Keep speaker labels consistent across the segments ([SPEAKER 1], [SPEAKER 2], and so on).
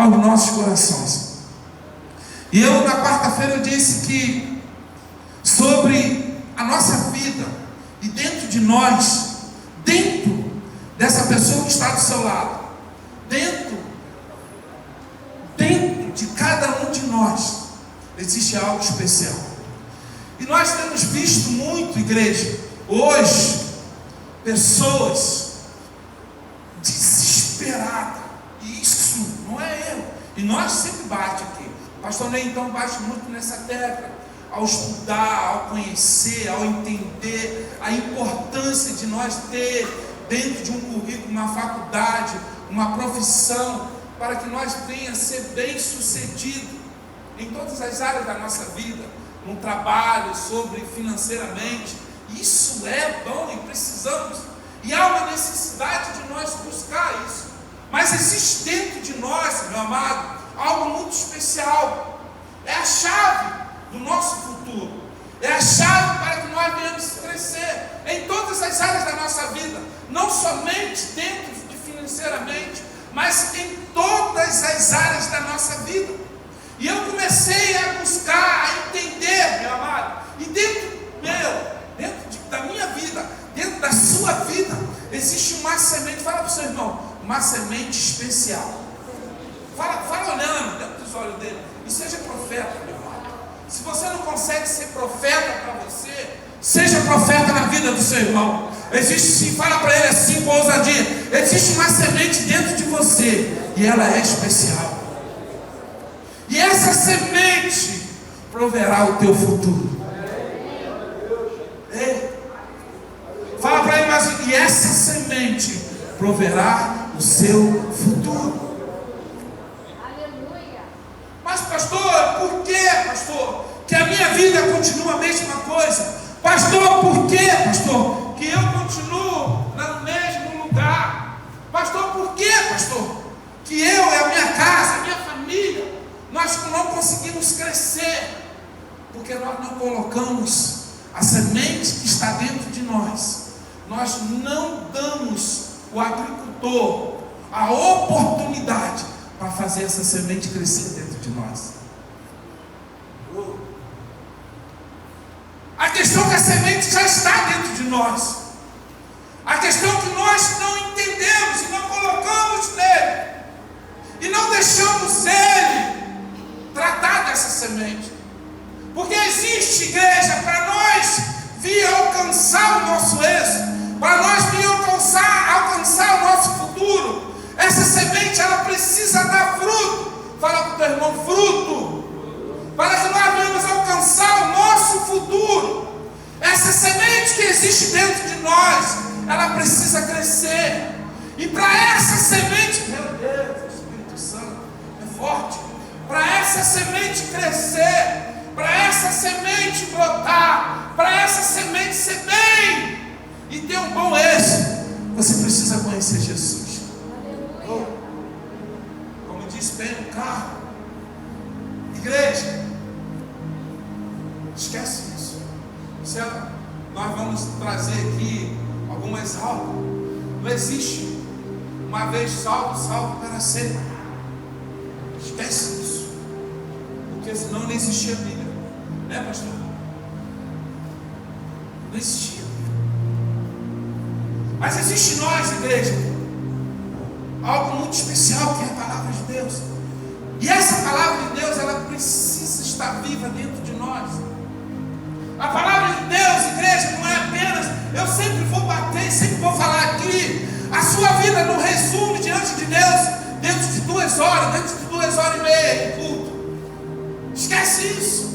[SPEAKER 1] aos nossos corações. E eu, na quarta-feira, eu disse que sobre a nossa vida e dentro de nós, dentro dessa pessoa que está do seu lado, dentro de cada um de nós, existe algo especial. E nós temos visto muito, igreja, hoje, pessoas desesperadas. E isso não é eu. E nós sempre bate aqui. O pastor Ney então bate muito nessa tecla. Ao estudar, ao conhecer, ao entender a importância de nós ter dentro de um currículo, uma faculdade, uma profissão, para que nós venhamos a ser bem-sucedidos em todas as áreas da nossa vida, no trabalho, sobre financeiramente. Isso é bom e precisamos. E há uma necessidade de nós buscar isso. Mas existe dentro de nós, meu amado, algo muito especial. É a chave do nosso futuro. É a chave para que nós venhamos crescer em todas as áreas da nossa vida. Não somente dentro de financeiramente, mas em todas as áreas da nossa vida. E eu comecei a buscar, a entender, meu amado. E dentro da minha vida, dentro da sua vida, existe uma semente. Fala para o seu irmão, uma semente especial. Fala olhando dentro dos olhos dele. E seja profeta, meu amado. Se você não consegue ser profeta para você, seja profeta na vida do seu irmão. Existe sim, fala para ele assim com ousadia. Existe uma semente dentro de você, e ela é especial. E essa semente proverá o teu futuro. Fala para ele mais. E essa semente proverá o seu futuro. Mas pastor, por que, pastor, que a minha vida continua a mesma coisa? Pastor, por que, pastor, que eu continuo no mesmo lugar? Pastor, por que, pastor, que eu e a minha casa, a minha família, nós não conseguimos crescer? Porque nós não colocamos a semente que está dentro de nós. Nós não damos o agricultor a oportunidade para fazer essa semente crescer dentro de nós. A questão é que a semente já está dentro de nós. A questão é que nós não entendemos e não colocamos nele. E não deixamos ele tratar dessa semente. Porque existe, igreja, para nós vir alcançar o nosso êxito, para nós vir alcançar o nosso futuro, essa semente ela precisa dar fruto. Fala para o teu irmão, fruto. Para que nós venhamos alcançar o nosso futuro. Essa semente que existe dentro de nós, ela precisa crescer. E para essa semente, meu Deus, o Espírito Santo é forte. Para essa semente crescer, para essa semente brotar, para essa semente ser bem e ter um bom êxito, você precisa conhecer Jesus. Como diz bem no carro, igreja, esquece isso. Certo? Nós vamos trazer aqui algumas aulas. Não existe uma vez salvo para sempre. Esquece isso. Porque senão não existia a Bíblia. Né, pastor? Não existia. Mas existe em nós, igreja, algo muito especial, que é a palavra de Deus. E essa palavra de Deus, ela precisa estar viva dentro de nós. A palavra de Deus, igreja, não é apenas, eu sempre vou bater, sempre vou falar aqui, a sua vida não resume diante de Deus dentro de 2 horas, dentro de 2 horas e meia de culto. Esquece isso.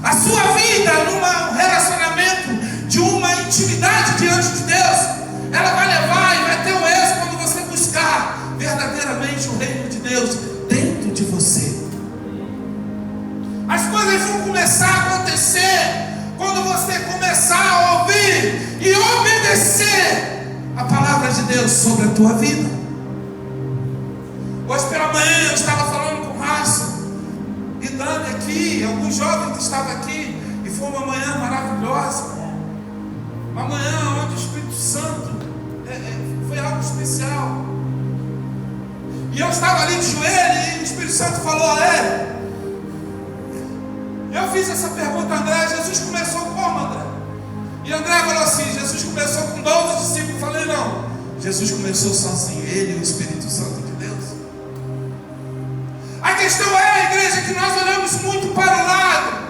[SPEAKER 1] A sua vida num relacionamento de uma intimidade diante de Deus, ela vai levar e vai ter um êxito quando você buscar verdadeiramente o reino de Deus dentro de você. As coisas vão começar a acontecer quando você começar a ouvir e obedecer a palavra de Deus sobre a tua vida. Hoje pela manhã eu estava falando com o Márcio e Dani aqui, alguns jovens que estavam aqui, e foi uma manhã maravilhosa, uma manhã onde o Espírito Santo foi algo especial. E eu estava ali de joelho e o Espírito Santo falou: eu fiz essa pergunta a André: Jesus começou como, André? E André falou assim: Jesus começou com 12 discípulos. Eu falei: não, Jesus começou sozinho, ele e o Espírito Santo de Deus. A questão é, igreja, que nós olhamos muito para o lado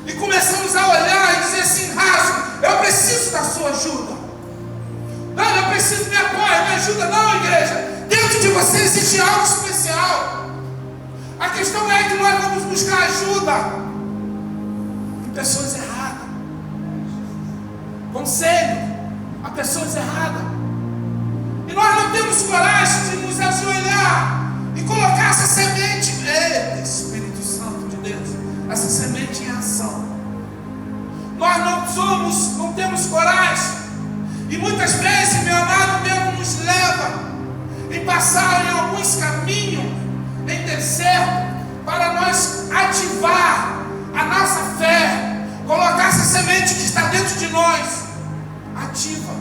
[SPEAKER 1] e começamos a olhar e dizer assim raso: eu preciso da sua ajuda. Não, eu preciso, me apoia, me ajuda. Não, igreja, dentro de você existe algo especial. A questão é que nós vamos buscar ajuda em pessoas erradas. Conselho a pessoas erradas. E nós não temos coragem de nos ajoelhar e colocar essa semente, Espírito Santo de Deus, essa semente em ação. Nós não temos coragem. E muitas vezes, meu amado, Deus nos leva em passar em alguns caminhos em deserto para nós ativar a nossa fé, colocar essa semente que está dentro de nós ativa.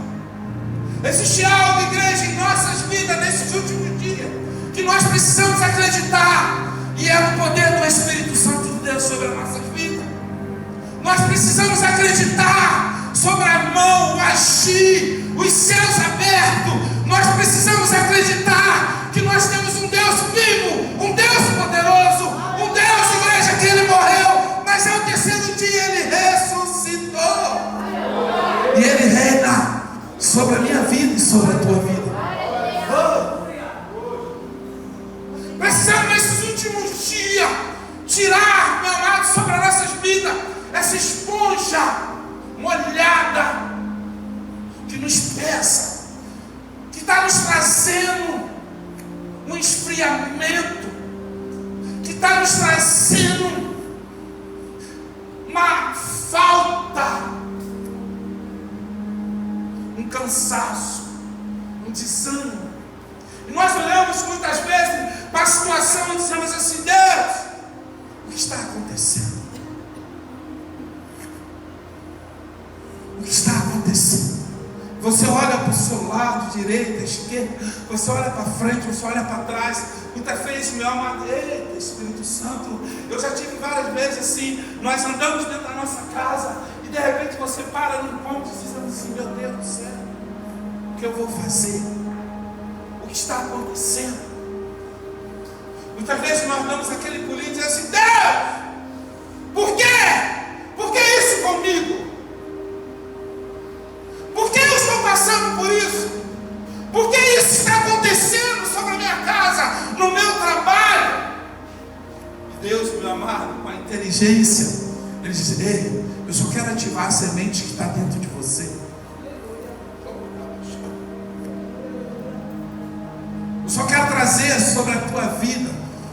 [SPEAKER 1] Existe algo, igreja, em nossas vidas nesses últimos dias que nós precisamos acreditar, e é o poder do Espírito Santo de Deus sobre as nossas vidas. Nós precisamos acreditar sobre a mão, o agir, os céus abertos. Nós precisamos acreditar que nós temos um Deus vivo, um Deus poderoso, um Deus, igreja, que Ele morreu, mas ao terceiro dia Ele ressuscitou. E Ele reina sobre a minha vida e sobre a tua vida. Precisamos nesses últimos dias tirar, meu amado, sobre as nossas vidas essa esponja molhada que nos pesa, que está nos trazendo um esfriamento, que está nos trazendo uma falta, um cansaço, um desânimo. E nós olhamos muitas vezes para a situação e dizemos assim: Deus, o que está acontecendo? O que está acontecendo? Você olha para o seu lado, direita, esquerda, você olha para frente, você olha para trás. Muitas vezes, meu amado, eita, Espírito Santo, eu já tive várias vezes assim, nós andamos dentro da nossa casa e de repente você para num ponto dizendo assim: meu Deus do céu, o que eu vou fazer? O que está acontecendo? Muitas vezes nós damos aquele pulinho e dizemos assim: Deus, por quê? Por que isso comigo? Por que eu estou passando por isso? Por que isso está acontecendo sobre a minha casa, no meu trabalho? E Deus, meu amado, com a inteligência, Ele diz: ei, eu só quero ativar a semente que está dentro de você. Eu só quero trazer sobre a tua vida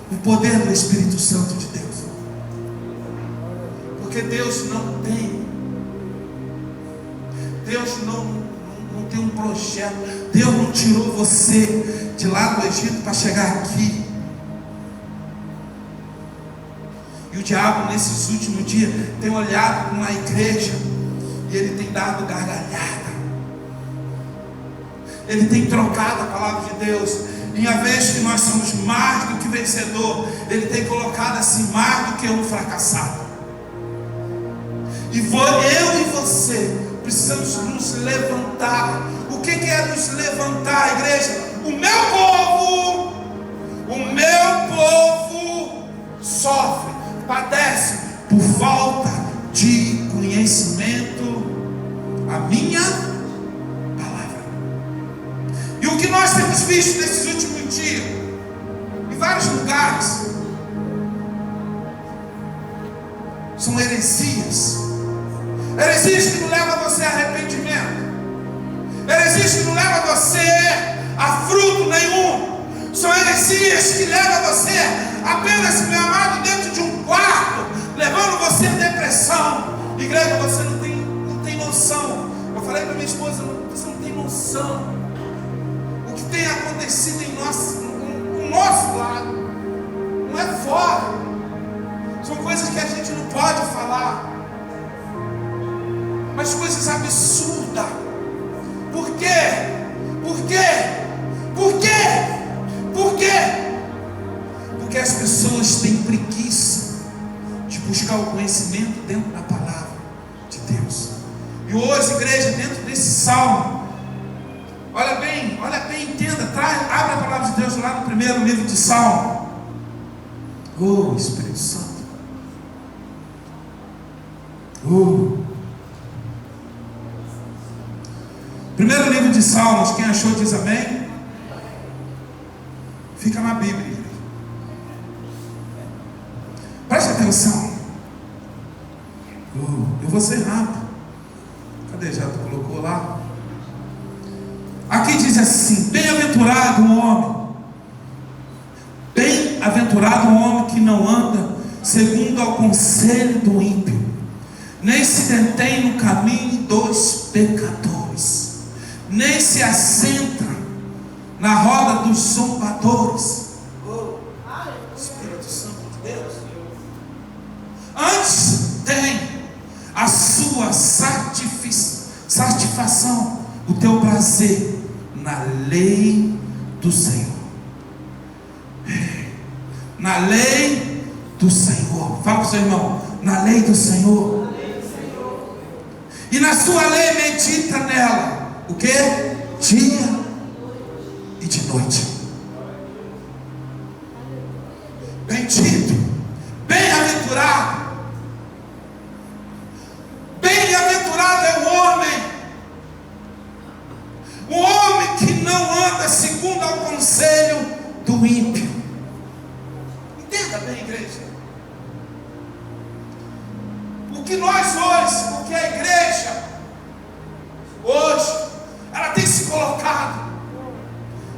[SPEAKER 1] o poder do Espírito Santo de Deus. Porque Deus não tem um projeto. Deus não tirou você de lá do Egito para chegar aqui. E o diabo nesses últimos dias tem olhado para uma igreja e ele tem dado gargalhada. Ele tem trocado a palavra de Deus. Em vez que nós somos mais do que vencedor, ele tem colocado assim: mais do que um fracassado. E eu e você precisamos nos levantar. O que é nos levantar, igreja? O meu povo sofre, padece por falta de conhecimento a minha palavra. E o que nós temos visto nesses últimos dias, em vários lugares, são heresias. Heresias que não levam você a arrependimento. Heresias que não levam você a fruto nenhum. São heresias que levam você apenas, meu amado, dentro de um quarto, levando você a depressão. Igreja, você não tem noção. Eu falei para minha esposa: você não tem noção o que tem acontecido em no nosso lado. Não é fora. São coisas que a gente não pode falar, mas coisas absurdas. Por quê? Por quê? Por quê? Por as pessoas têm preguiça de buscar o conhecimento dentro da palavra de Deus. E hoje, igreja, dentro desse salmo, olha bem, entenda, abre a palavra de Deus lá no primeiro livro de Salmo. Oh, Espírito Santo. Primeiro livro de Salmos, quem achou diz amém. Fica na Bíblia, igreja. Preste atenção. Eu vou ser rápido. Cadê? Já tu colocou lá? Aqui diz assim: bem-aventurado o homem. Bem-aventurado o homem que não anda segundo ao conselho do ímpio, nem se detém no caminho dos pecadores, nem se assenta na roda dos zombadores. Espírito Santo de Deus. Antes tem a sua satisfação, o teu prazer na lei do Senhor. Na lei do Senhor. Fala para o seu irmão: na lei do Senhor. E na sua lei medita nela. O que? Dia e de noite. Bendito, bem-aventurado. Bem-aventurado é o homem que não anda segundo ao conselho do ímpio. Entenda bem, igreja. Porque a igreja hoje, ela tem se colocado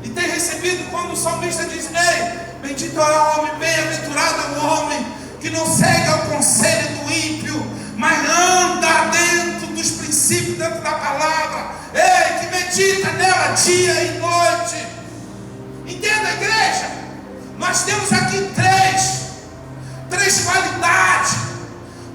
[SPEAKER 1] e tem recebido, quando o salmista diz: ei, bendito é o homem, bem-aventurado é o homem que não segue ao conselho do ímpio, mas anda dentro dos princípios, dentro da palavra, ei, que medita nela dia e noite. Entenda, igreja, nós temos aqui três qualidades.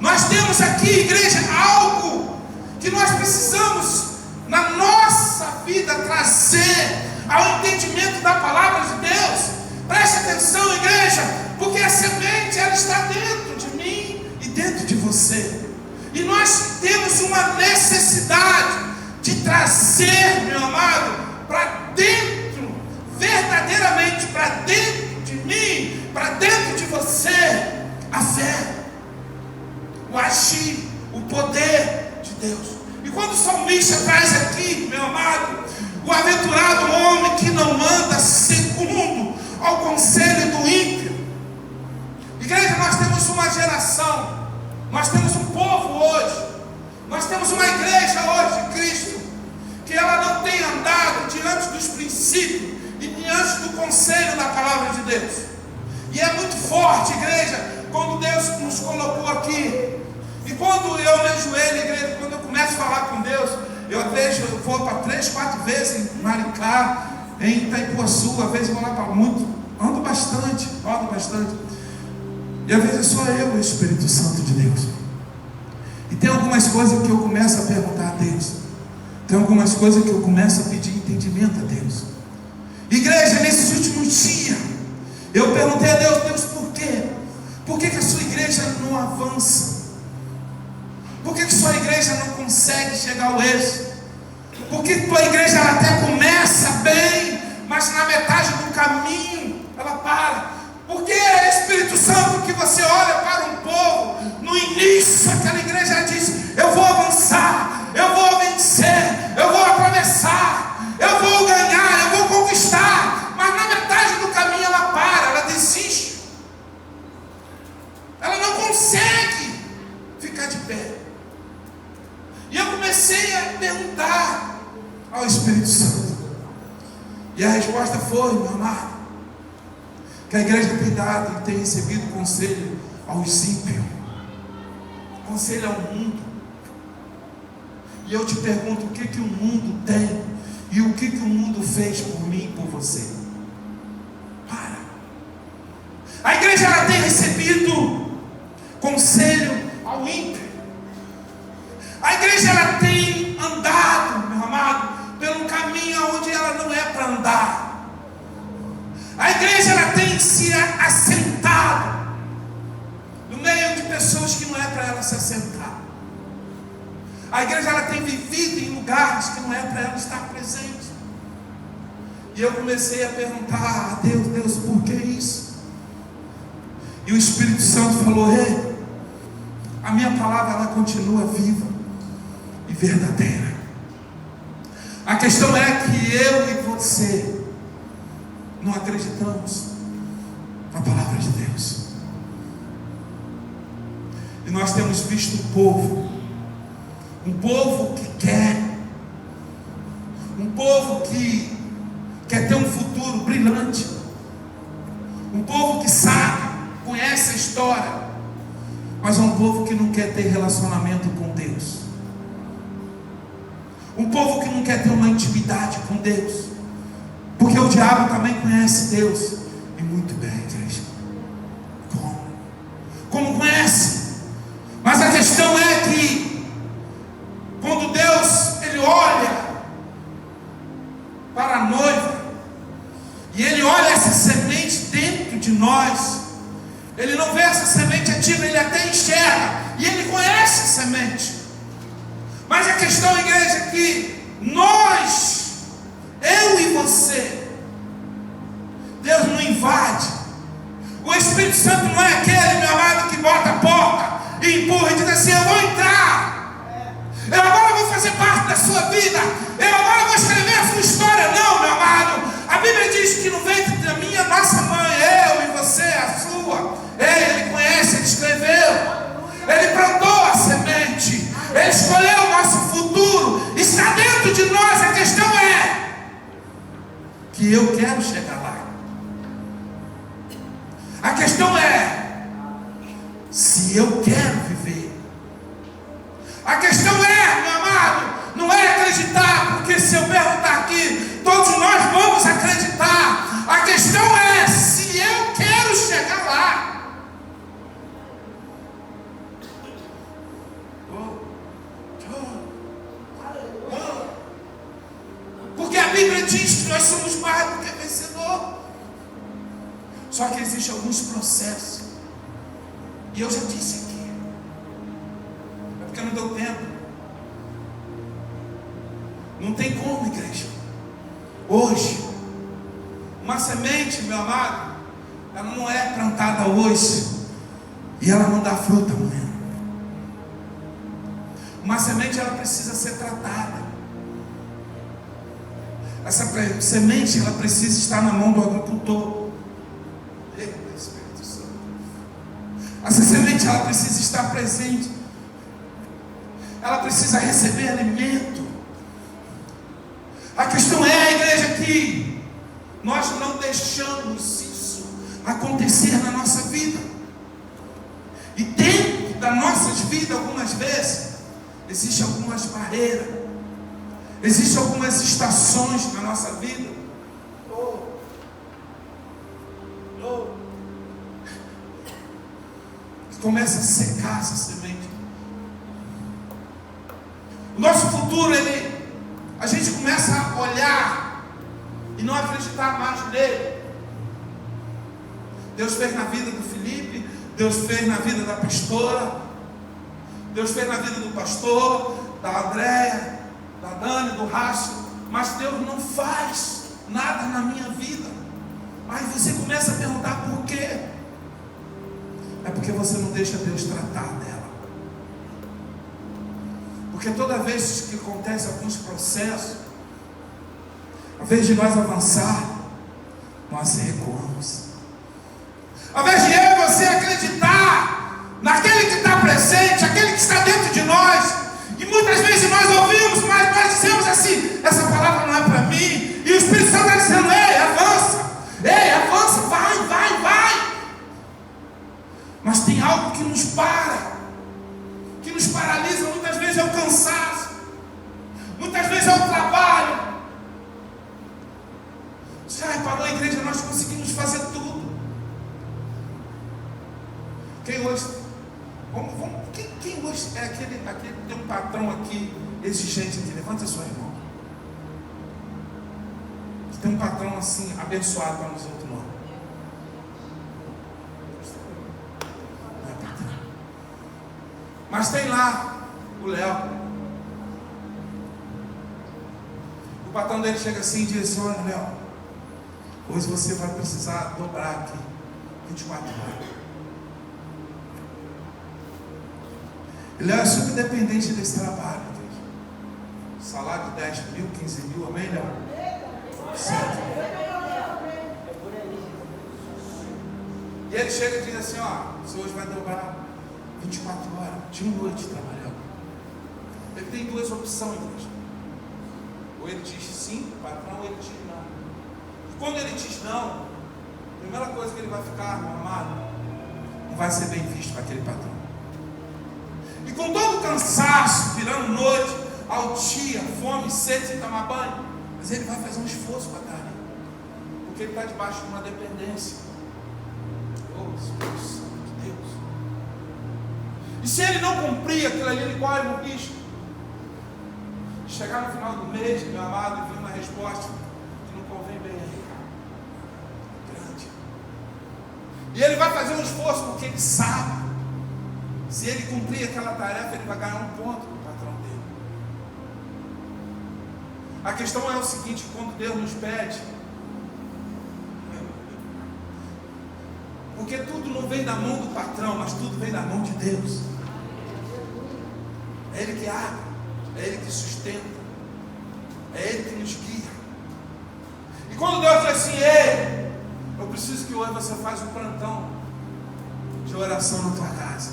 [SPEAKER 1] Nós temos aqui, igreja, algo que nós precisamos na nossa vida trazer ao entendimento da palavra de Deus. Preste atenção, igreja, porque a semente, ela está dentro de mim e dentro de você. E nós temos uma necessidade de trazer, meu amado, para dentro, verdadeiramente para dentro de mim, para dentro de você, a fé, o agir, o poder de Deus. E quando o salmista traz aqui, meu amado, o aventurado homem que não anda segundo ao conselho do ímpio. Igreja, nós temos uma geração, nós temos um povo hoje, nós temos uma igreja hoje de Cristo, que ela não tem andado diante dos princípios e diante do conselho da palavra de Deus. E é muito forte, igreja, quando Deus nos colocou aqui. E quando eu me ajoelho, igreja, quando eu começo a falar com Deus, eu vou para 3, 4 vezes em Maricá, em Itaipuaçu, às vezes eu vou lá para muito, ando bastante. E às vezes é só eu, o Espírito Santo de Deus. E tem algumas coisas que eu começo a perguntar a Deus. Tem algumas coisas que eu começo a pedir entendimento a Deus. Igreja, nesses últimos dias, eu perguntei a Deus, por quê? Por que a sua igreja não avança? Por que sua igreja não consegue chegar ao êxito? Porque tua igreja ela até começa bem, mas na metade do caminho ela para. Porque é Espírito Santo que você olha para um povo, no início aquela igreja diz: eu vou avançar, eu vou vencer, eu vou atravessar, eu vou ganhar, eu vou conquistar. Mas na metade do caminho ela para, ela desiste. Ela não consegue ficar de pé. E eu comecei a perguntar ao Espírito Santo. E a resposta foi, meu amado, que a igreja tem dado e tem recebido conselho aos ímpios, conselho ao mundo. E eu te pergunto, o que o mundo tem e o que o mundo fez por mim e por você? Para. A igreja ela tem recebido conselho ao ímpio. A igreja ela tem andado, meu amado, pelo caminho onde ela não é para andar. A igreja ela tem se assentado ela se assentar. A igreja ela tem vivido em lugares que não é para ela estar presente. E eu comecei a perguntar a Deus: Deus, por que isso? E o Espírito Santo falou: ei, a minha palavra ela continua viva e verdadeira. A questão é que eu e você não acreditamos na palavra de Deus. E nós temos visto um povo que quer, um povo que quer ter um futuro brilhante, um povo que sabe, conhece a história, mas é um povo que não quer ter relacionamento com Deus, um povo que não quer ter uma intimidade com Deus, porque o diabo também conhece Deus, e muito bem, igreja. Como conhece? Mas a questão é que quando Deus ele olha para a noiva e ele olha essa semente dentro de nós, ele não vê essa semente ativa, ele até enxerga e ele conhece a semente. Mas a questão, igreja, é que nós, eu e você, Deus não invade. O Espírito Santo não é aquele, meu amado, que bota a porta e empurra e diz assim: eu vou entrar, eu agora vou fazer parte da sua vida, eu agora vou escrever a sua história. Não, meu amado, a Bíblia diz que no ventre da minha, nossa mãe, eu e você, a sua, ele conhece, ele escreveu, ele plantou a semente, ele escolheu o nosso futuro, está dentro de nós. A questão é que eu quero chegar lá. A questão é se eu quero viver. A questão é, meu amado, não é acreditar, porque se eu perguntar aqui, todos nós vamos acreditar. A questão é se eu quero chegar lá. Porque a Bíblia diz que nós somos mais do que vencedor. Só que existem alguns processos, e eu já disse aqui, é porque não deu tempo. Não tem como, igreja. Hoje, uma semente, meu amado, ela não é plantada hoje e ela não dá fruta amanhã. Uma semente ela precisa ser tratada. Essa semente ela precisa estar na mão do agricultor. Essa semente ela precisa estar presente. Ela precisa receber alimento. A questão é, igreja, que nós não deixamos isso acontecer na nossa vida. E dentro das nossas vidas, algumas vezes, existem algumas barreiras, existem algumas estações na nossa vida. Começa a secar essa semente. O nosso futuro, a gente começa a olhar e não acreditar mais nele. Deus fez na vida do Felipe, Deus fez na vida da pastora, Deus fez na vida do pastor, da Andréia, da Dani, do Racho, mas Deus não faz nada na minha vida. Aí você começa a perguntar por quê? É porque você não deixa Deus tratar dela. Porque toda vez que acontece alguns processos, ao invés de nós avançar, nós recuamos. Ao invés de eu e você acreditar naquele que está presente, aquele que está dentro de nós, e muitas vezes nós ouvimos, mas nós dizemos assim: essa palavra não é para mim, e o Espírito Santo está dizendo: ei, avança, vai. Mas tem algo que nos para, que nos paralisa. Muitas vezes é o cansaço, muitas vezes é o trabalho. Já reparou, a igreja, nós conseguimos fazer tudo. Quem hoje, quem hoje é aquele tem um patrão aqui exigente aqui? Levanta a sua mão. Tem um patrão assim abençoado para nos outros, não. Mas tem lá o Léo. O patrão dele chega assim e diz assim: olha, Léo, hoje você vai precisar dobrar aqui 24 horas. Ele é subdependente desse trabalho. Salário de 10 mil, 15 mil, amém, Léo? Certo. E ele chega e diz assim: ó, você hoje vai dobrar 24 horas, dia e noite trabalhando. Ele tem duas opções, igreja. Ou ele diz sim, patrão, ou ele diz não. E quando ele diz não, a primeira coisa que ele vai ficar, meu amado, não vai ser bem visto para aquele patrão. E com todo o cansaço, virando noite, ao dia, fome, sede, sem tomar banho, mas ele vai fazer um esforço para estar ali, porque ele está debaixo de uma dependência. Oh, Espírito Santo de Deus. E se ele não cumprir aquilo ali, ele corre no risco de chegar no final do mês, meu amado, e vir uma resposta que não convém bem aí, grande. E ele vai fazer um esforço porque ele sabe, se ele cumprir aquela tarefa, ele vai ganhar um ponto com o patrão dele. A questão é o seguinte: quando Deus nos pede, porque tudo não vem da mão do patrão, mas tudo vem da mão de Deus. É Ele que abre, é Ele que sustenta, é Ele que nos guia. E quando Deus diz assim: ei, eu preciso que hoje você faça um plantão de oração na tua casa.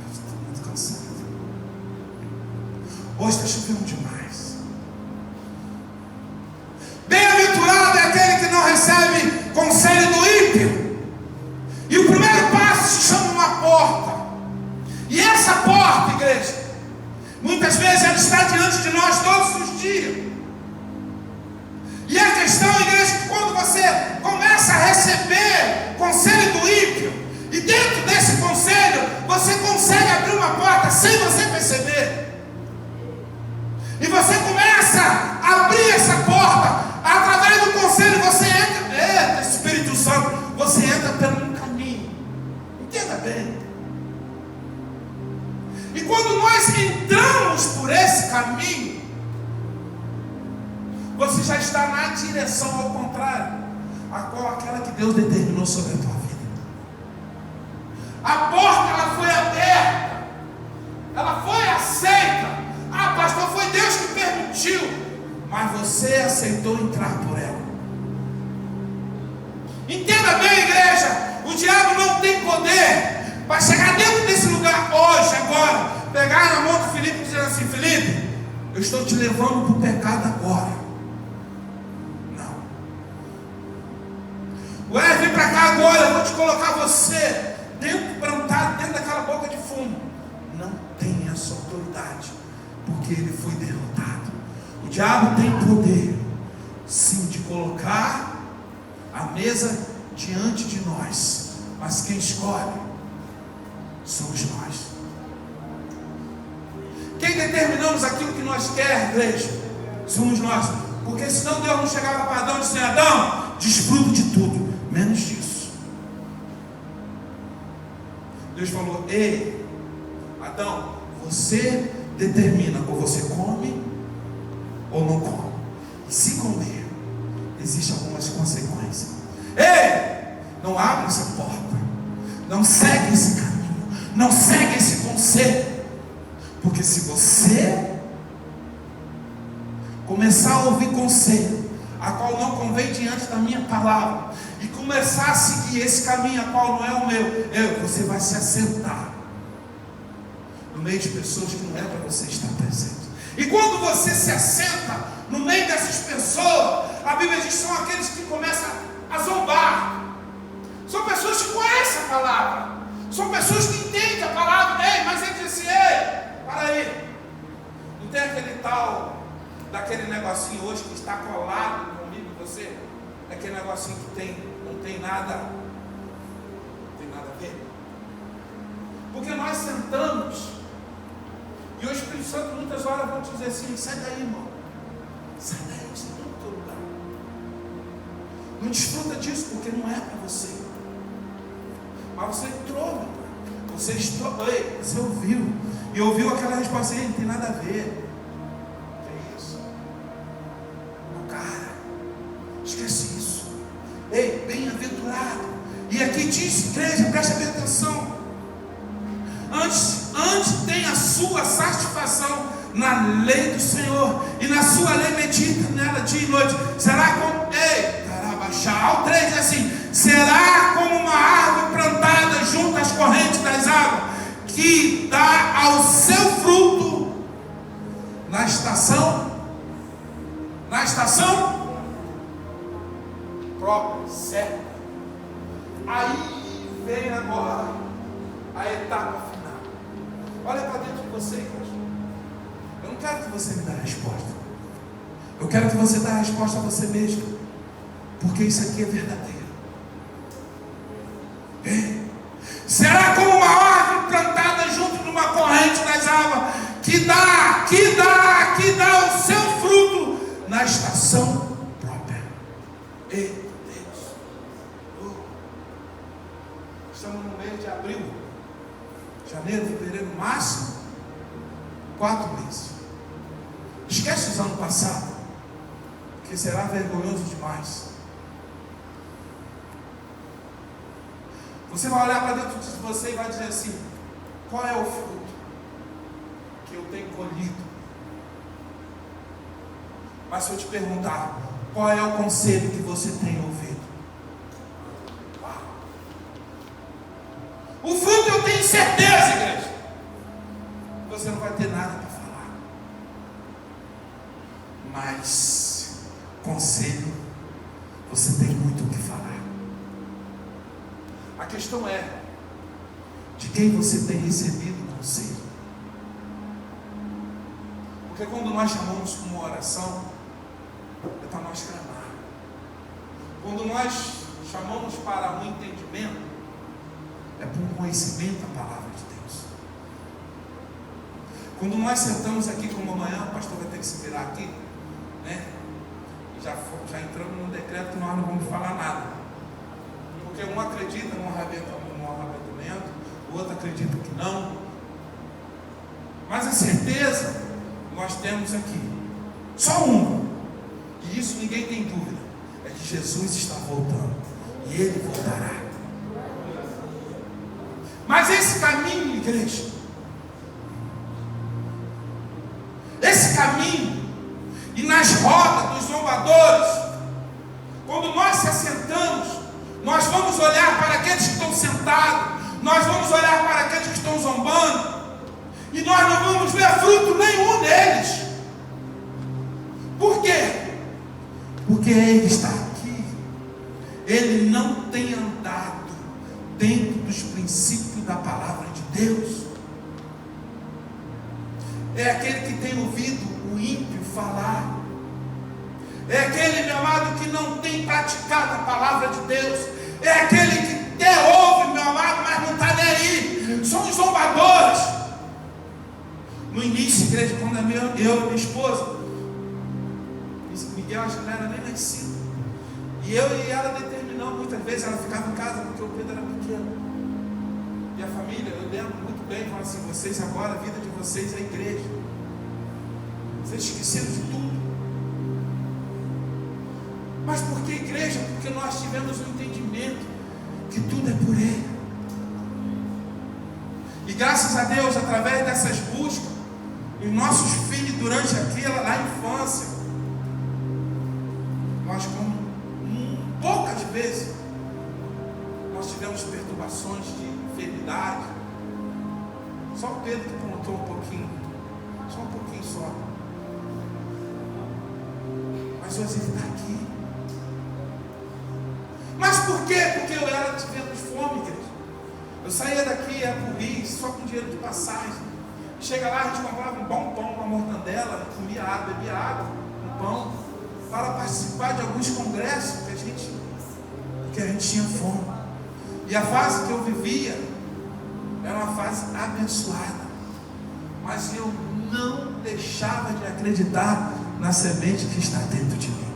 [SPEAKER 1] Eu estou muito cansado. Hoje está chovendo demais. Bem-aventurado é aquele que não recebe conselho do ímpio. E o primeiro passo se chama uma porta. E essa porta, igreja, muitas vezes ela está diante de nós todos os dias. E a questão, igreja, é que quando você começa a receber conselho do ímpio, e dentro desse conselho você consegue abrir uma porta sem você perceber, e você começa a abrir essa porta, através do conselho você entra, Espírito Santo, você entra pelo um caminho. Entenda bem. E quando nós entramos por esse caminho, você já está na direção ao contrário, a qual aquela que Deus determinou sobre a tua vida. A porta, ela foi aberta, ela foi aceita. Ah, pastor, foi Deus que permitiu, mas você aceitou entrar por ela. Entenda bem, igreja, o diabo não tem poder para chegar dentro desse lugar hoje, agora, pegar na mão do Felipe e dizer assim: Felipe, eu estou te levando para o pecado agora. Não. Ué, vem para cá agora, eu vou te colocar você dentro, plantado dentro daquela boca de fumo. Não tem essa autoridade, porque ele foi derrotado. O diabo tem poder, sim, de colocar a mesa diante de nós, mas quem escolhe somos nós. Quem determinamos aquilo que nós queremos, igreja, somos nós. Porque senão Deus não chegava para Adão e disse: Adão, desfruta de tudo, menos disso. Deus falou: ei, Adão, você determina, ou você come ou não come. E se comer, existem algumas consequências. Ei, não abre essa porta, não segue esse caminho, não segue esse conselho, porque se você começar a ouvir conselho, a qual não convém diante da minha palavra, e começar a seguir esse caminho, a qual não é o meu, você vai se assentar no meio de pessoas que não é para você estar presente. E quando você se assenta no meio dessas pessoas, a Bíblia diz que são aqueles que começam a zombar. São pessoas que conhecem a palavra, são pessoas que entendem a palavra. Ei, mas ele disse: ei, para aí, não tem aquele tal daquele negocinho hoje que está colado comigo e você, aquele negocinho que não tem nada a ver. Porque nós sentamos e o Espírito Santo muitas horas vão te dizer assim: sai daí, irmão, sai daí, você está no teu lugar, não desfruta disso porque não é para você. Mas você entrou, meu pai. Você ouviu. E ouviu aquela resposta, não tem nada a ver. Que isso? Não, cara, esquece isso. Ei, bem-aventurado. E aqui diz, igreja, preste bem atenção. Antes tem a sua satisfação na lei do Senhor, e na sua lei medita nela dia e noite. Será como, ao 3 diz assim: será como uma árvore plantada junto às correntes das águas, que dá ao seu fruto na estação própria, certa. Aí vem agora a etapa final. Olha para dentro de você, igreja. Eu não quero que você me dê a resposta. Eu quero que você dê a resposta a você mesmo. Porque isso aqui é verdadeiro. Será como uma árvore plantada junto de uma corrente das águas, que dá o seu fruto na estação própria. Eita Deus. Estamos no mês de abril, janeiro, fevereiro, março. 4 meses. Esquece os anos passados, que será vergonhoso demais. Você vai olhar para dentro de você e vai dizer assim: qual é o fruto que eu tenho colhido? Mas se eu te perguntar, qual é o conselho que você tem ouvido? O fruto eu tenho certeza, igreja, você não vai ter nada para falar. Mas conselho, você tem muito o que falar. A questão é: de quem você tem recebido conselho? Porque quando nós chamamos uma oração, é para nós clamar. Quando nós chamamos para um entendimento, é para um conhecimento da palavra de Deus. Quando nós sentamos aqui como amanhã, o pastor vai ter que se virar aqui, né? E já entramos num decreto que nós não vamos falar nada. Porque um acredita no arrebatamento, o outro acredita que não. Mas a certeza nós temos aqui, só uma, e isso ninguém tem dúvida, é que Jesus está voltando, e Ele voltará. Mas esse caminho, igreja, esse caminho, e nas rodas dos zombadores, quando nós se assentamos, nós vamos olhar para aqueles que estão sentados, nós vamos olhar para aqueles que estão zombando, e nós não vamos ver fruto nenhum neles. Por quê? Porque Ele está aqui. Ele não tem andado dentro dos princípios da palavra de Deus. É aquele que tem ouvido o ímpio falar. É aquele, meu amado, que não tem praticado a palavra de Deus. É aquele que até ouve, meu amado, mas não está nem aí. São os zombadores. No início, igreja, quando eu e minha esposa, Miguel acho que não era nem nascido, e eu e ela determinamos, muitas vezes ela ficava em casa porque o Pedro era pequeno. E a família, eu lembro muito bem, falava assim: vocês agora, a vida de vocês é a igreja. Vocês esqueceram de tudo. Mas por que igreja? Porque nós tivemos um entendimento que tudo é por Ele. E graças a Deus, através dessas buscas, os nossos filhos, durante a infância, nós, como poucas vezes, nós tivemos perturbações de enfermidade. Só o Pedro que contou um pouquinho, só um pouquinho só. Mas hoje ele está aqui. Mas por quê? Porque eu era tivendo fome, igreja. Eu saía daqui, ia para o Rio, só com dinheiro de passagem. Chega lá, a gente comprava um bom pão, uma mortandela, comia água, bebia água, um pão, para participar de alguns congressos que a gente tinha fome. E a fase que eu vivia era uma fase abençoada. Mas eu não deixava de acreditar na semente que está dentro de mim.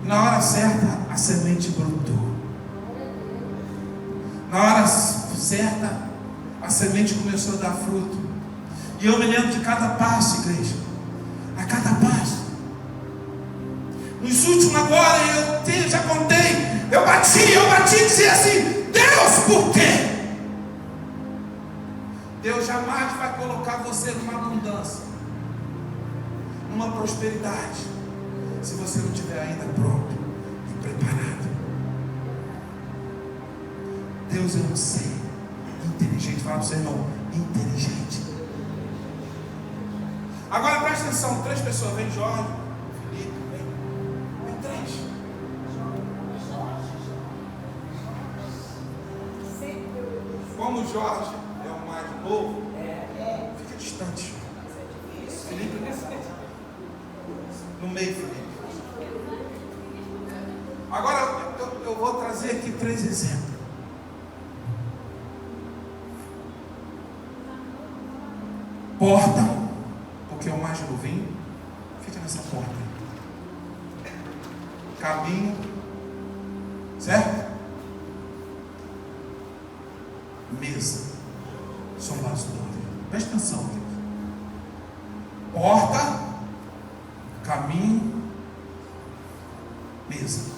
[SPEAKER 1] Na hora certa, a semente brotou. Na hora certa, a semente começou a dar fruto. E eu me lembro de cada passo, igreja. A cada passo. Nos últimos agora, eu já contei. Eu bati e dizia assim: Deus, por quê? Deus jamais vai colocar você numa abundância, numa prosperidade, se você não estiver ainda pronto e preparado. Deus, eu não sei. Inteligente, fala para o seu irmão, inteligente. Agora presta atenção, 3 pessoas, vem Jorge, Felipe, vem 3. Como o Jorge é o mais novo, fica distante. Felipe no meio, Felipe. Agora eu vou trazer aqui 3 exemplos. Porta, porque é o mais novinho, fica nessa porta. Caminho, certo? Mesa, são vários nomes. Presta atenção, Deus. Porta, caminho, mesa.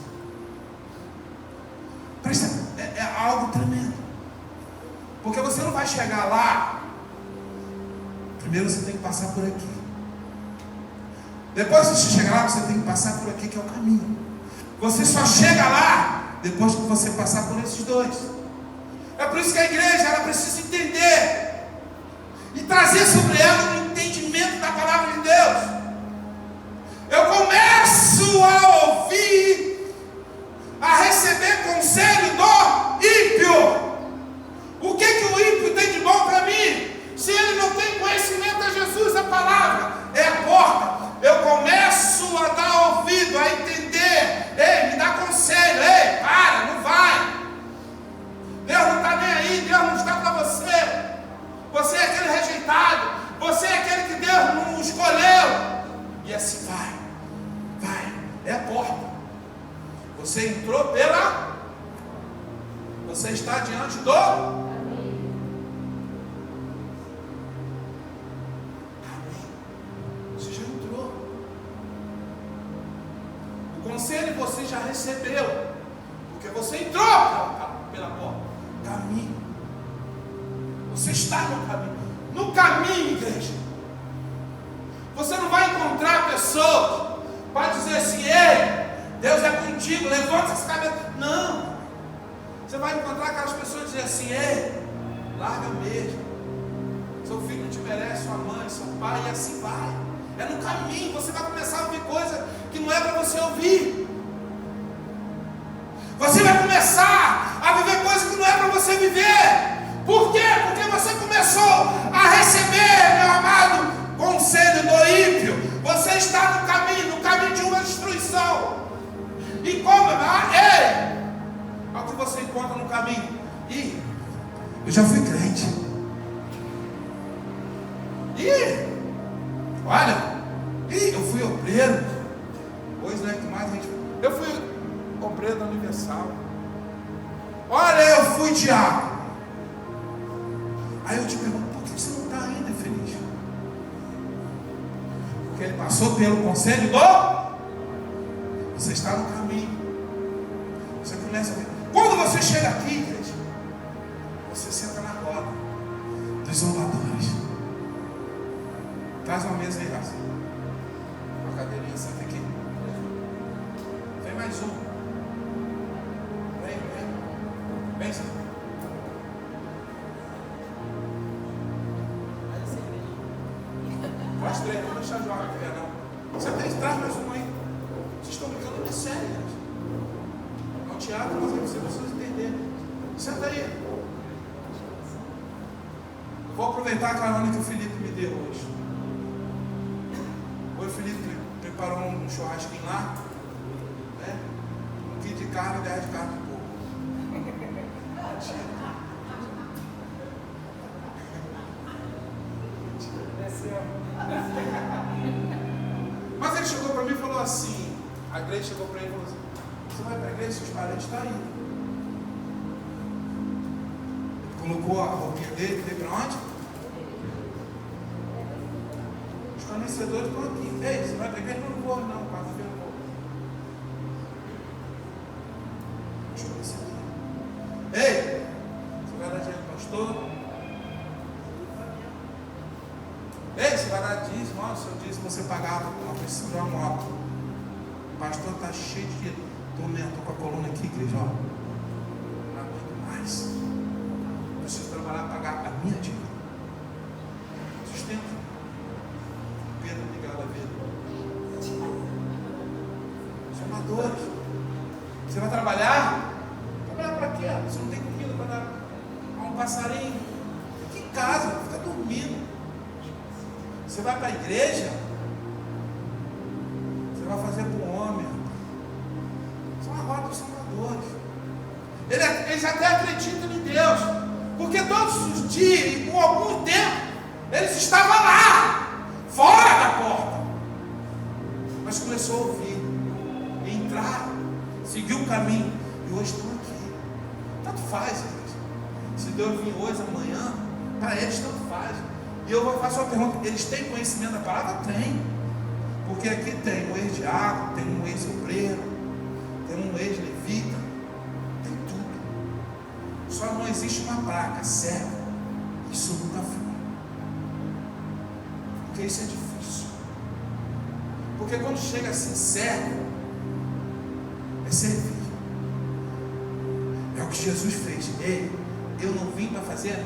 [SPEAKER 1] Presta, é algo tremendo. Porque você não vai chegar lá. Primeiro você tem que passar por aqui. Depois que você chegar lá, você tem que passar por aqui, que é o caminho. Você só chega lá depois que você passar por esses 2. É por isso que a igreja ela precisa entender e trazer sobre ela um entendimento da palavra de Deus. Eu começo a ouvir, a receber conselho do ímpio. O que o ímpio tem de bom para mim? Se ele não tem conhecimento de Jesus, a palavra é a porta. Eu começo a dar ouvido, a entender. Ei, me dá conselho. Ei, para, não vai. Deus não está nem aí, Deus não está para você. Você é aquele rejeitado. Você é aquele que Deus não escolheu. E assim vai. É a porta. Você entrou pela... Você está diante do... Conselho você já recebeu, porque você entrou pela porta. Caminho. Você está no caminho. No caminho, igreja. Você não vai encontrar pessoas para dizer assim: ei, Deus é contigo, levanta essa cabeça. Não. Você vai encontrar aquelas pessoas que dizem assim: ei, larga mesmo. Seu filho não te merece, sua mãe, seu pai, e assim vai. É no caminho, você vai começar a ouvir coisa que não é para você ouvir. Você vai começar a viver coisa que não é para você viver. Por quê? Porque você começou a receber, meu amado, conselho do ímpio. Você está no caminho de uma destruição. E como? Ei! Olha o que você encontra no caminho. Ih, eu já fui crente. Olha, eu fui obreiro. Pois não é que mais a gente... Eu fui obreiro da Universal. Olha, eu fui diácono. Aí eu te pergunto: por que você não está ainda feliz? Porque ele passou pelo conselho do... Você está no caminho. Você começa a ver. Quando você chega aqui, igreja, você senta na roda dos zombadores. Traz uma mesa aí, Raça. Uma cadeirinha, senta aqui. Vem mais um. Vem, senhor. Traz 3, não deixar jogar aqui, não. Você tem, traz mais um aí. Vocês estão brincando de sério, gente. É um teatro, mas você precisa entender. Senta aí. Vou aproveitar a carona que o Felipe me deu hoje. O Felipe preparou um churrasquinho lá, né? Um quilo de carne e 10 de carne de porco. Mas ele chegou para mim e falou assim: a igreja chegou para ele e falou assim: você vai para a igreja, seus parentes estão indo. colocou a roupinha dele, veio para onde? Os fornecedores estão aqui. Ei, você vai para a igreja? Não vou, não, quarta-feira eu vou. Os fornecedores. Ei, você vai dar dinheiro para o pastor? Ei, você vai dar dízimo? Olha, o seu dízimo você pagava uma pessoa de uma moto. O pastor está cheio de dinheiro. Estou com a coluna aqui, igreja, ó. Não aguento mais. Preciso trabalhar para pagar a minha dívida. Sustento. Pedro ligado à vida. Amadores. Você vai trabalhar? Trabalhar para quê? Você não tem comida para dar a um passarinho. Fica em casa, fica dormindo. Você vai para a igreja? Você vai fazer para o homem. São agora os amadores. Eles até acreditam em Deus. Porque todos os dias, por algum tempo, eles estavam lá, fora da porta. Mas começou a ouvir, entraram, seguiu o caminho, e hoje estão aqui. Tanto faz, igreja. Se Deus vir hoje, amanhã, para eles tanto faz. E eu vou fazer uma pergunta: eles têm conhecimento da palavra? Tem. Porque aqui tem um ex-diácono, tem um ex-obreiro, tem um ex-levita, tem tudo. Só não existe uma placa cega. Isso nunca foi. Porque isso é difícil. Porque quando chega assim cego, é servir. É o que Jesus fez. Ei, eu não vim para fazer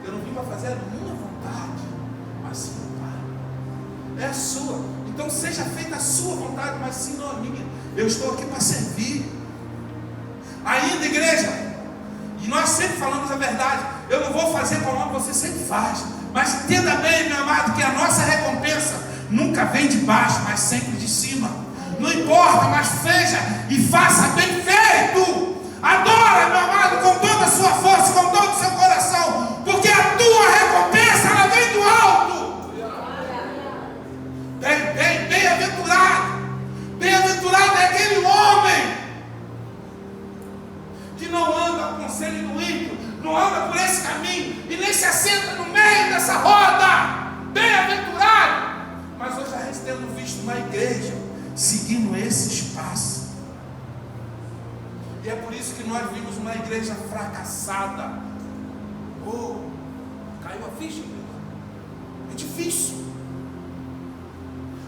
[SPEAKER 1] eu não vim para fazer a minha vontade, mas sim a Pai. É a sua. Então seja feita a sua vontade, mas sim não a minha. Eu estou aqui para servir. Ainda, igreja, e nós sempre falamos a verdade. Eu não vou fazer como você sempre faz. Mas entenda bem, meu amado, que a nossa recompensa nunca vem de baixo, mas sempre de cima. Não importa, mas seja e faça bem feito. Adora, meu amado, com toda a sua força, com todo o seu coração, porque a tua recompensa, ela vem do alto. Bem-aventurado. Bem-aventurado é aquele homem que não anda com conselho do ímpio, não anda por esse caminho e nem se assenta no meio dessa roda. Bem-aventurado. Mas hoje a gente tendo visto uma igreja seguindo esse espaço. E é por isso que nós vimos uma igreja fracassada. Caiu a ficha, igreja. É difícil.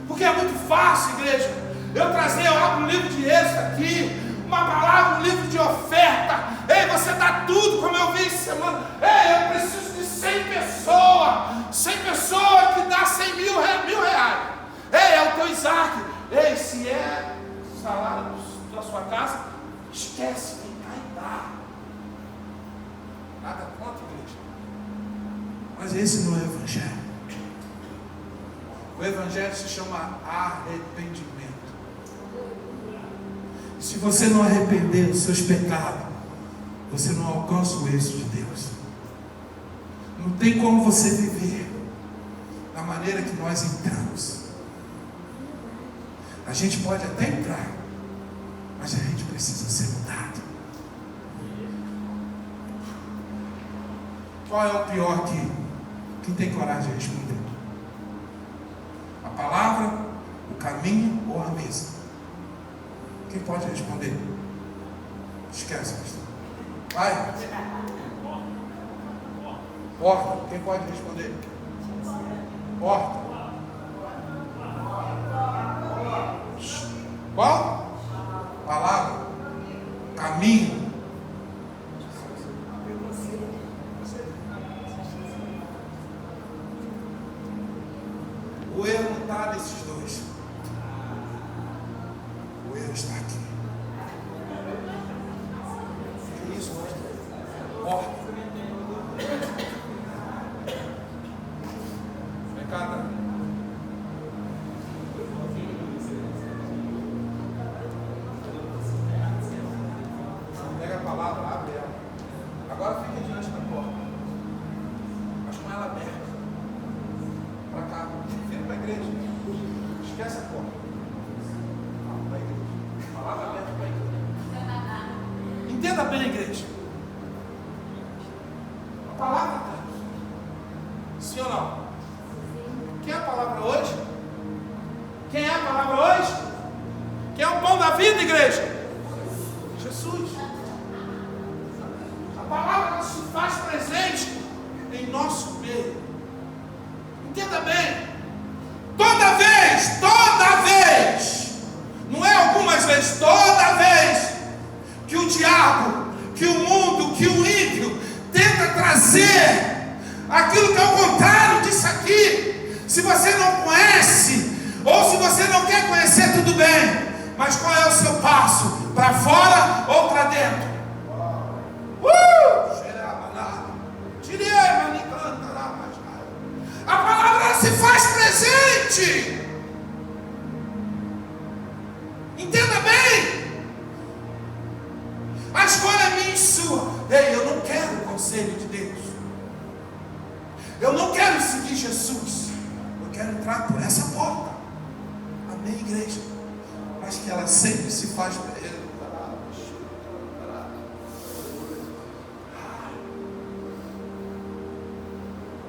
[SPEAKER 1] Porque é muito fácil, igreja, eu abro um livro de Êxodo aqui, uma palavra, um livro de oferta. Ei, você dá tudo, como eu vi essa semana. Ei, eu preciso de 100 pessoas. 100 pessoas que dá 100 mil reais. Ei, é o teu Isaac. Ei, se é o salário da sua casa, esquece, vem cá e dá. Nada contra, igreja. Mas esse não é o Evangelho. O Evangelho se chama arrependimento. E se você não arrepender dos seus pecados, você não alcança o êxito de Deus. Não tem como você viver da maneira que nós entramos. A gente pode até entrar, mas a gente precisa ser mudado. Qual é o pior aqui? Quem tem coragem de responder? A palavra, o caminho ou a mesa? Quem pode responder? Esquece, pastor. Vai. Porta. Quem pode responder? Porta. Qual? Palavra. Caminho. O erro não está nesses dois. O erro está aqui. Que isso, pastor? Porta. Vem cá, tá? Pega a palavra, abre ela. Agora fica diante da porta. Mas com ela aberta. Para cá. Vira para a igreja. Esquece a porta. Para a igreja. Palavra aberta para a igreja. Entenda bem, igreja. A palavra, sim ou não? Quem é a palavra hoje? Quem é a palavra hoje? Quem é o pão da vida, igreja? Jesus. A palavra se faz presente em nosso meio. Entenda bem. Toda vez, não é algumas vezes, toda vez que o diabo, que o mundo, que o ímpio tenta trazer aquilo que é o contrário disso aqui, se você não conhece, ou se você não quer conhecer, tudo bem, mas qual é o seu passo? Para fora ou para dentro? A palavra se faz presente. Entenda bem. A escolha é minha e sua. Ei, eu não quero o conselho de Deus. Eu não quero seguir Jesus. Eu quero entrar por essa porta. Amém, igreja? Mas que ela sempre se faz presente.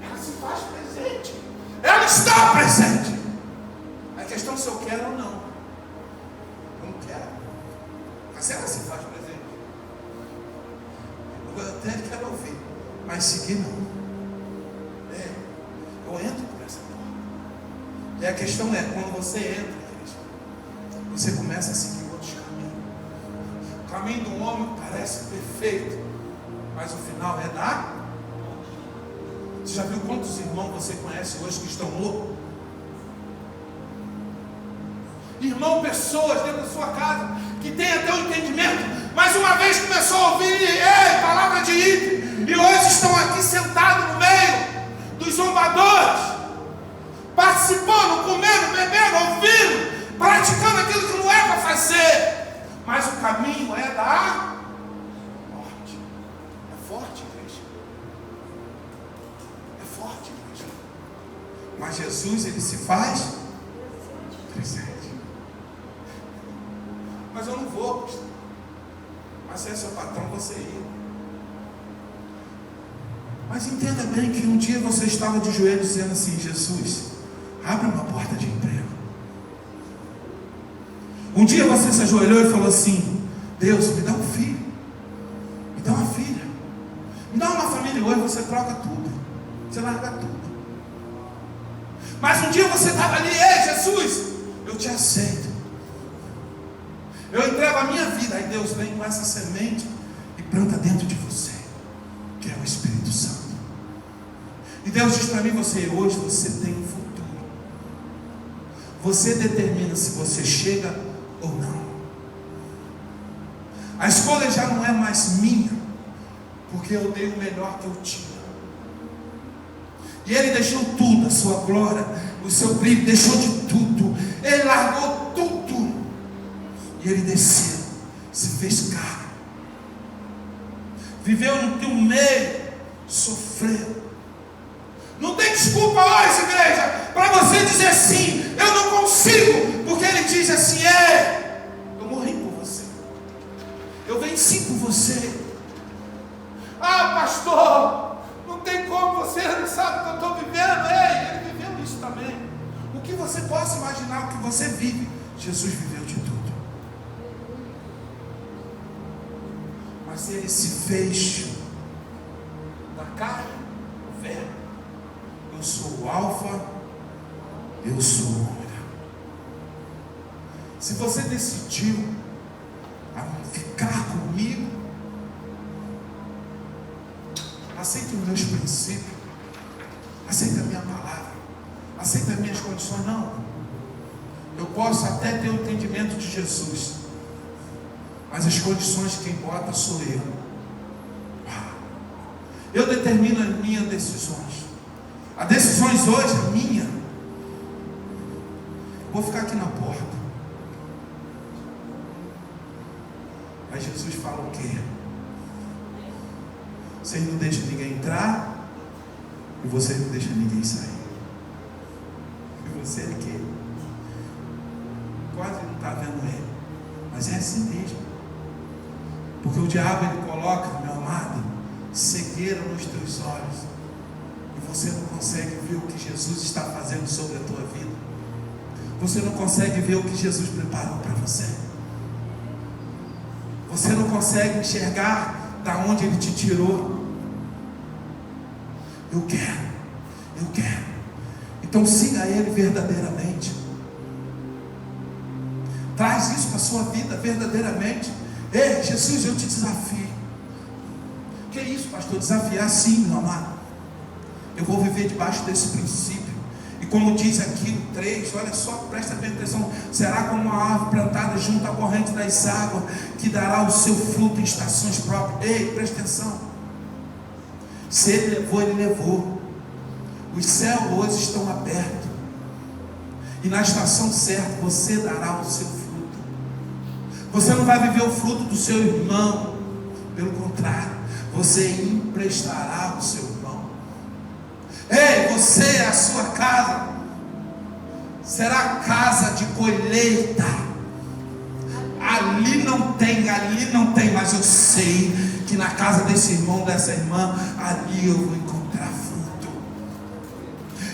[SPEAKER 1] Ela se faz presente. Ela está presente. A questão é se eu quero ou não. Eu não quero. Mas ela se faz presente. Eu até quero ouvir, mas seguir não. Eu entro por essa porta. E a questão é, quando você entra, você começa a seguir outros caminhos. O caminho do homem parece perfeito, mas o final é da... Você já viu quantos irmãos você conhece hoje que estão loucos? Irmão, pessoas dentro da sua casa que tem até um entendimento, mas uma vez começou a ouvir palavra de ímpio, e hoje estão aqui sentados no meio dos zombadores, participando, comendo, bebendo, ouvindo, praticando aquilo que não é para fazer, mas o caminho é da morte. É forte, igreja. É forte, igreja. Mas Jesus, ele se faz presente. Mas eu não vou, pastor. Mas se é seu patrão, você ia. Mas entenda bem que um dia você estava de joelhos dizendo assim: Jesus, abre uma porta de emprego. Um dia você se ajoelhou e falou assim: Deus, me dá um filho, me dá uma filha, me dá uma família. Hoje você troca tudo, você larga tudo. Mas um dia você estava ali: ei, Jesus, eu te aceito, eu entrego a minha vida. Aí Deus vem com essa semente e planta dentro de você, que é o Espírito Santo. E Deus diz para mim: hoje você tem um futuro. Você determina se você chega ou não. A escolha já não é mais minha, porque eu dei o melhor que eu tinha. E Ele deixou tudo, a sua glória, o seu brilho, deixou de tudo. Ele largou tudo. E Ele desceu, se fez carne, viveu no teu meio, sofreu. Não tem desculpa hoje, igreja, para você dizer assim: eu não consigo, porque Ele diz assim: eu morri por você, eu venci por você. Ah, pastor, não tem como, você não sabe o que eu estou vivendo. Ele viveu isso também. O que você possa imaginar, o que você vive, Jesus viveu de tudo. Mas Ele se fez da carne o verbo. Eu sou o alfa, eu sou o ômega. Se você decidiu a ficar comigo, aceita os meus princípios, aceita a minha palavra, aceita as minhas condições. Não, eu posso até ter o entendimento de Jesus, mas as condições quem bota sou eu. Eu determino as minhas decisões. As decisões hoje é minha. Vou ficar aqui na porta. Aí Jesus fala o quê? Vocês não deixam ninguém entrar, e vocês não deixam ninguém sair. E você é quê? Quase não está vendo Ele, mas é assim mesmo. Porque o diabo, ele coloca, meu amado, cegueira nos teus olhos, e você não consegue ver o que Jesus está fazendo sobre a tua vida. Você não consegue ver o que Jesus preparou para você. Você não consegue enxergar da onde Ele te tirou. Eu quero. Então siga Ele verdadeiramente. Traz isso para a sua vida verdadeiramente. Ei, Jesus, eu te desafio. Que isso, pastor? Desafiar? Sim, meu amado. Eu vou viver debaixo desse princípio. E como diz aqui o 3, olha só, presta bem atenção. Será como uma árvore plantada junto à corrente das águas, que dará o seu fruto em estações próprias. Ei, presta atenção. Se Ele levou, Ele levou. Os céus hoje estão abertos. E na estação certa você dará o seu fruto. Você não vai viver o fruto do seu irmão. Pelo contrário, você emprestará o seu irmão. Ei, você, a sua casa será casa de colheita. Ali não tem, mas eu sei que na casa desse irmão, dessa irmã, ali eu vou encontrar fruto.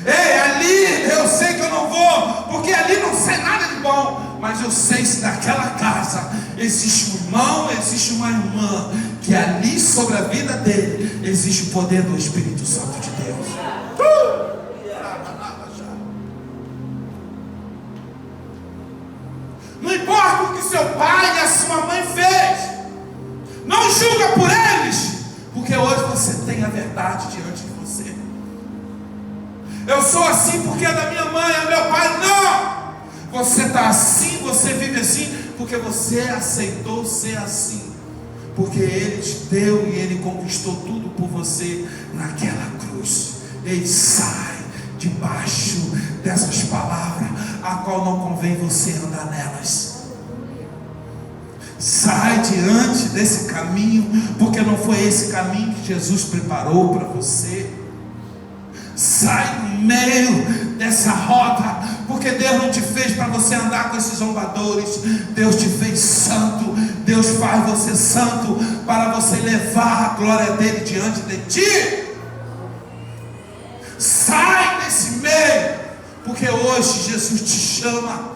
[SPEAKER 1] Ei, ali eu sei que eu não vou, porque ali não sei nada de bom, mas eu sei se naquela casa existe um irmão, existe uma irmã, que ali sobre a vida dele existe o poder do Espírito Santo de Deus. Não importa o que seu pai e a sua mãe fez, não julga por eles, porque hoje você tem a verdade diante de você. Eu sou assim porque é da minha mãe, é meu pai. Não! Você está assim, você vive assim, porque você aceitou ser assim, porque Ele te deu e Ele conquistou tudo por você naquela cruz. Ele sai debaixo dessas palavras, a qual não convém você andar nelas. Sai diante desse caminho, porque não foi esse caminho que Jesus preparou para você. Sai no meio dessa roda, porque Deus não te fez para você andar com esses zombadores. Deus te fez santo. Deus faz você santo para você levar a glória dele diante de ti. Sai desse meio, porque hoje Jesus te chama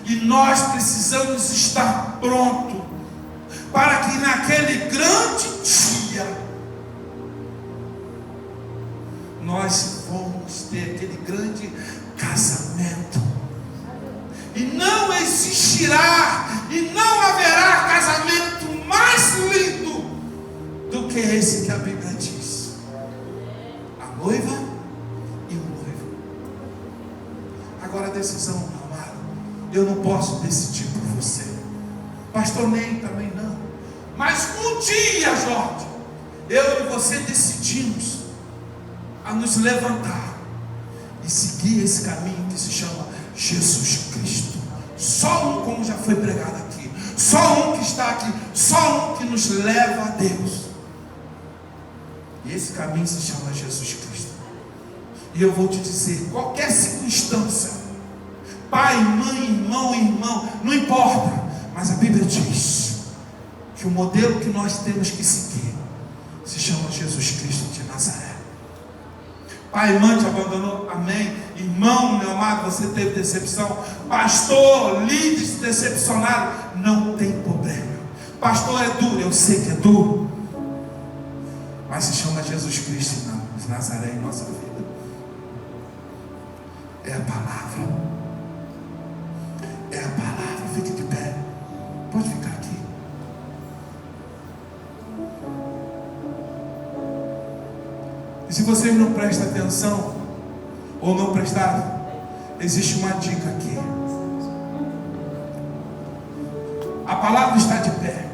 [SPEAKER 1] e nós precisamos estar prontos para que naquele grande dia nós vamos ter aquele grande casamento, e não existirá e não haverá casamento mais lindo do que esse que a Bíblia diz: a noiva e o noivo. Agora a decisão, meu amado, eu não posso decidir por você, pastor Ney também não, mas um dia, Jorge, eu e você decidimos a nos levantar e seguir esse caminho que se chama Jesus Cristo. Só um, como já foi pregado aqui, só um que está aqui, só um que nos leva a Deus, e esse caminho se chama Jesus Cristo. E eu vou te dizer, qualquer circunstância, pai, mãe, irmão, não importa, mas a Bíblia diz que o modelo que nós temos que seguir se chama Jesus Cristo de Nazaré. Pai e mãe te abandonou, amém. Irmão, meu amado, você teve decepção. Pastor, líderes decepcionados, não tem problema. Pastor, é duro, eu sei que é duro, mas se chama Jesus Cristo de Nazaré em nossa vida. É a palavra. É a palavra. Fique de pé. Pode ficar aqui. E se vocês não prestam atenção, ou não prestaram, existe uma dica aqui. A palavra está de pé.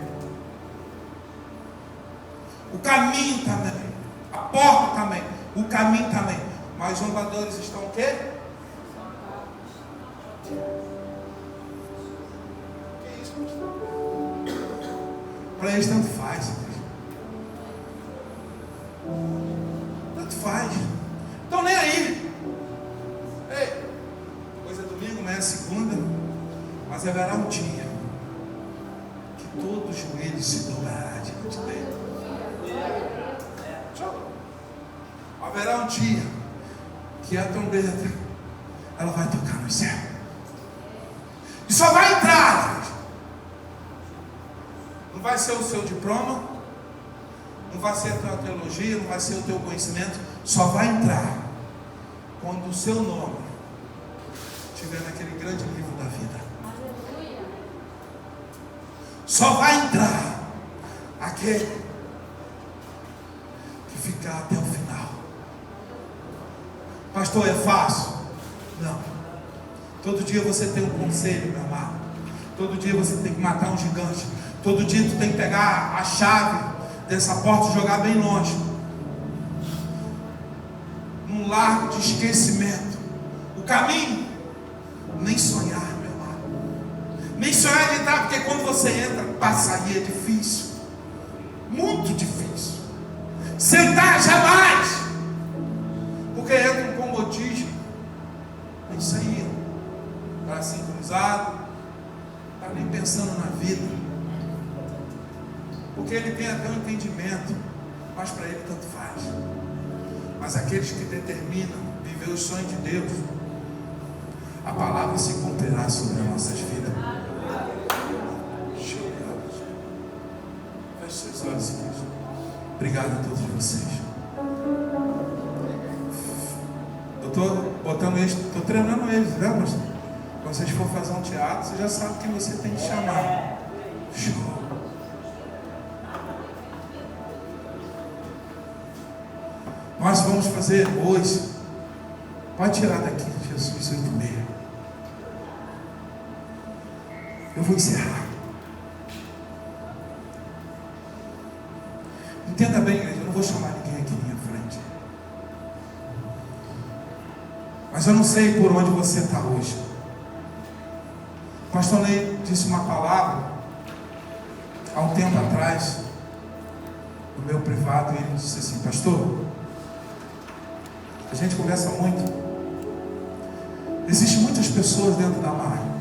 [SPEAKER 1] O caminho também. A porta também. O caminho também. Mas os zombadores estão o quê? Que isso, pastor? Para eles tanto faz. Tanto faz. Então nem aí. Ei, hoje é domingo, amanhã é segunda, mas haverá um dia que todo joelho se dobrará diante dele. Haverá um dia que a trombeta, ela vai tocar no céu. E só vai entrar, gente. Não vai ser o seu diploma, não vai ser a tua teologia, não vai ser o teu conhecimento. Só vai entrar quando o seu nome estiver naquele grande livro da vida. Só vai entrar aquele que ficar até o final. Pastor, é fácil? Não. Todo dia você tem um conselho, meu amado. Todo dia você tem que matar um gigante. Todo dia tu tem que pegar a chave dessa porta e jogar bem longe, num largo de esquecimento. O caminho, nem sonhar, meu amado. Nem sonhar de entrar, porque quando você entra, passar aí é difícil. Muito difícil. Sentar jamais, porque entra um comodismo. É isso aí, bracinho cruzado, está nem pensando na vida. Porque ele tem até um entendimento, mas para ele tanto faz. Mas aqueles que determinam viver os sonhos de Deus, a palavra se cumprirá sobre as nossas vidas. Feche seus olhos, Senhor. Obrigado a todos vocês. Eu estou botando eles, estou treinando eles, né, mas quando vocês for fazer um teatro, você já sabe quem você tem que chamar. Show. Nós vamos fazer hoje. Pode tirar daqui, Jesus, 8:30. Eu vou encerrar. Entenda bem, igreja, eu não vou chamar ninguém aqui na minha frente. Mas eu não sei por onde você está hoje. O pastor Ney disse uma palavra há um tempo atrás, no meu privado, e ele disse assim: pastor, a gente conversa muito. Existem muitas pessoas dentro da marca